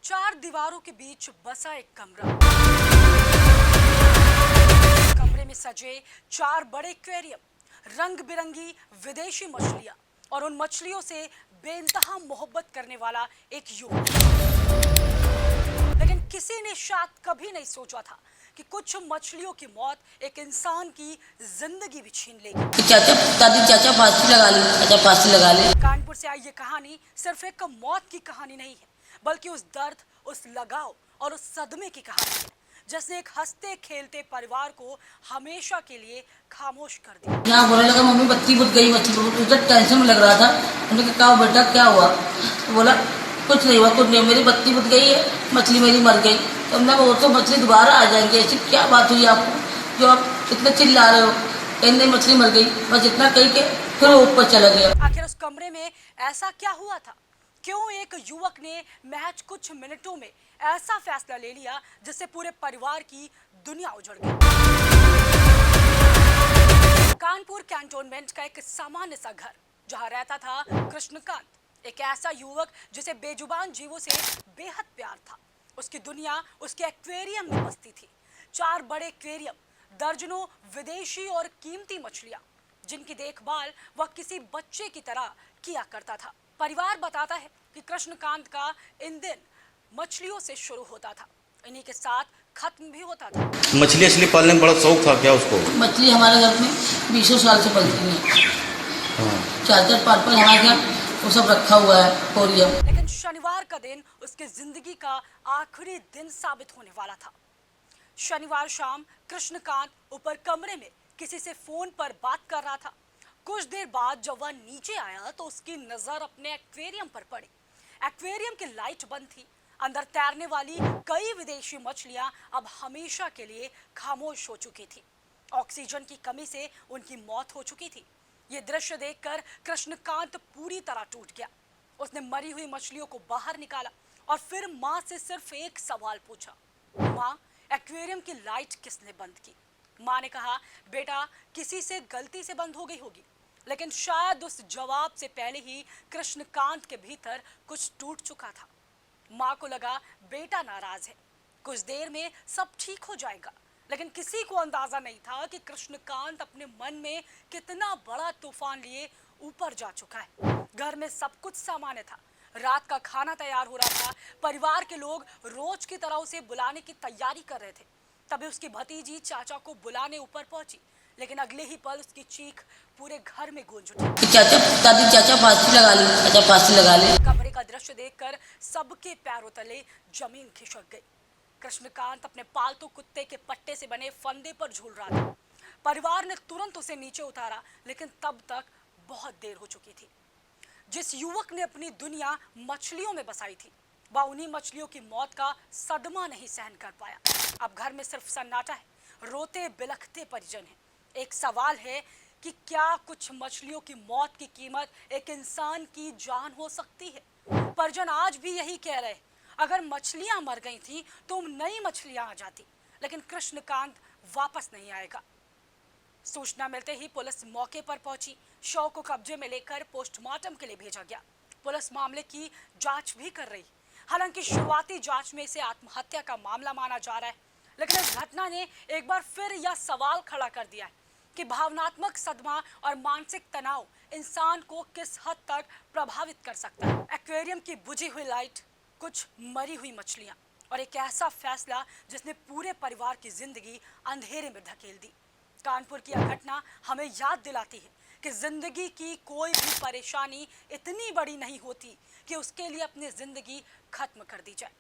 चार दीवारों के बीच बसा एक कमरा। कमरे में सजे चार बड़े एक्वेरियम, रंग बिरंगी विदेशी मछलियां और उन मछलियों से बेइंतहा मोहब्बत करने वाला एक युवक। लेकिन किसी ने शायद कभी नहीं सोचा था कि कुछ मछलियों की मौत एक इंसान की जिंदगी भी छीन लेगी। चाचा दादी चाचा फांसी लगा ली, चाचा फांसी लगा ली। कानपुर से आई ये कहानी सिर्फ एक मौत की कहानी नहीं है, बल्कि उस दर्द, उस लगाव और उस सदमे की कहानी है जिसने एक हंसते खेलते परिवार को हमेशा के लिए खामोश कर दिया। यहाँ बोलने लगा मम्मी बत्ती बुझ गई, उधर टेंशन में लग रहा था। उन्होंने कहा बेटा क्या हुआ? तो बोला कुछ नहीं हुआ, कुछ नहीं, मेरी बत्ती बुझ गई है, मछली मेरी मर गई। तो हमने वो तो मछली दोबारा आ जाएंगी, ऐसी क्या बात हुई आपको जो आप इतना चिल्ला रहे हो? कहने मछली मर गई, बस इतना कही के फिर वो ऊपर चला गया। आखिर उस कमरे में ऐसा क्या हुआ था? क्यों एक युवक ने महज कुछ मिनटों में ऐसा फैसला ले लिया जिससे पूरे परिवार की दुनिया उजड़ गई? कानपुर कैंटोनमेंट का एक सामान्य सा घर जहां रहता था कृष्णकांत, एक ऐसा युवक जिसे बेजुबान जीवों से बेहद प्यार था। उसकी दुनिया उसके एक्वेरियम में बसती थी। चार बड़े एक्वेरियम, दर्जनों विदेशी और कीमती मछलियां जिनकी देखभाल वह किसी बच्चे की तरह किया करता था। परिवार बताता है कि कृष्णकांत का इन दिन मछलियों से शुरू होता था, इन्हीं के साथ खत्म भी होता था। मछली पालने में बड़ा शौक था क्या उसको? मछली हमारे घर में 20 साल से पलती है। चार पाँच हमारे यहाँ वो सब रखा हुआ है एक्वेरियम। लेकिन शनिवार का दिन उसकी जिंदगी का आखिरी दिन साबित होने वाला था। शनिवार शाम कृष्णकांत ऊपर कमरे में किसी से फोन पर बात कर रहा था। कुछ देर बाद जब वह नीचे आया तो उसकी नजर अपने एक्वेरियम पर पड़ी। एक्वेरियम की लाइट बंद थी। अंदर तैरने वाली कई विदेशी मछलियां अब हमेशा के लिए खामोश हो चुकी थी। ऑक्सीजन की कमी से उनकी मौत हो चुकी थी। ये दृश्य देखकर कृष्णकांत पूरी तरह टूट गया। उसने मरी हुई मछलियों को बाहर निकाला और फिर माँ से सिर्फ एक सवाल पूछा, माँ एक्वेरियम की लाइट किसने बंद की? माँ ने कहा, बेटा किसी से गलती से बंद हो गई होगी। लेकिन शायद उस जवाब से पहले ही कृष्णकांत के भीतर कुछ टूट चुका था। माँ को लगा बेटा नाराज है, कुछ देर में सब ठीक हो जाएगा। लेकिन किसी को अंदाजा नहीं था कि कृष्णकांत अपने मन में कितना बड़ा तूफान लिए ऊपर जा चुका है। घर में सब कुछ सामान्य था। रात का खाना तैयार हो रहा था। परिवार के लोग रोज की तरह उसे बुलाने की तैयारी कर रहे थे। तभी उसकी भतीजी चाचा को बुलाने ऊपर पहुंची, लेकिन अगले ही पल उसकी चीख पूरे घर में गूंज उठी। चाचा दादी चाचा फांसी लगा ली, चाचा फांसी लगा ली। कमरे का दृश्य देखकर सबके पैरों तले जमीन खिसक गई। कृष्णकांत अपने पालतू कुत्ते के पट्टे से बने फंदे पर झूल रहा था। परिवार ने तुरंत उसे नीचे उतारा, लेकिन तब तक बहुत देर हो चुकी थी। जिस युवक ने अपनी दुनिया मछलियों में बसाई थी, वह उन्हीं मछलियों की मौत का सदमा नहीं सहन कर पाया। अब घर में सिर्फ सन्नाटा है, रोते बिलखते परिजन हैं। एक सवाल है कि क्या कुछ मछलियों की मौत की कीमत एक इंसान की जान हो सकती है? परिजन आज भी यही कह रहे हैं, अगर मछलियां मर गई थी तो नई मछलियां आ जाती, लेकिन कृष्णकांत वापस नहीं आएगा। सूचना मिलते ही पुलिस मौके पर पहुंची। शव को कब्जे में लेकर पोस्टमार्टम के लिए भेजा गया। पुलिस मामले की जांच भी कर रही। हालांकि शुरुआती जांच में इसे आत्महत्या का मामला माना जा रहा है, लेकिन इस घटना ने एक बार फिर यह सवाल खड़ा कर दिया है कि भावनात्मक सदमा और मानसिक तनाव इंसान को किस हद तक प्रभावित कर सकता है। एक्वेरियम की बुझी हुई लाइट, कुछ मरी हुई मछलियां और एक ऐसा फैसला जिसने पूरे परिवार की जिंदगी अंधेरे में धकेल दी। कानपुर की यह घटना हमें याद दिलाती है कि जिंदगी की कोई भी परेशानी इतनी बड़ी नहीं होती कि उसके लिए अपनी जिंदगी खत्म कर दी जाए।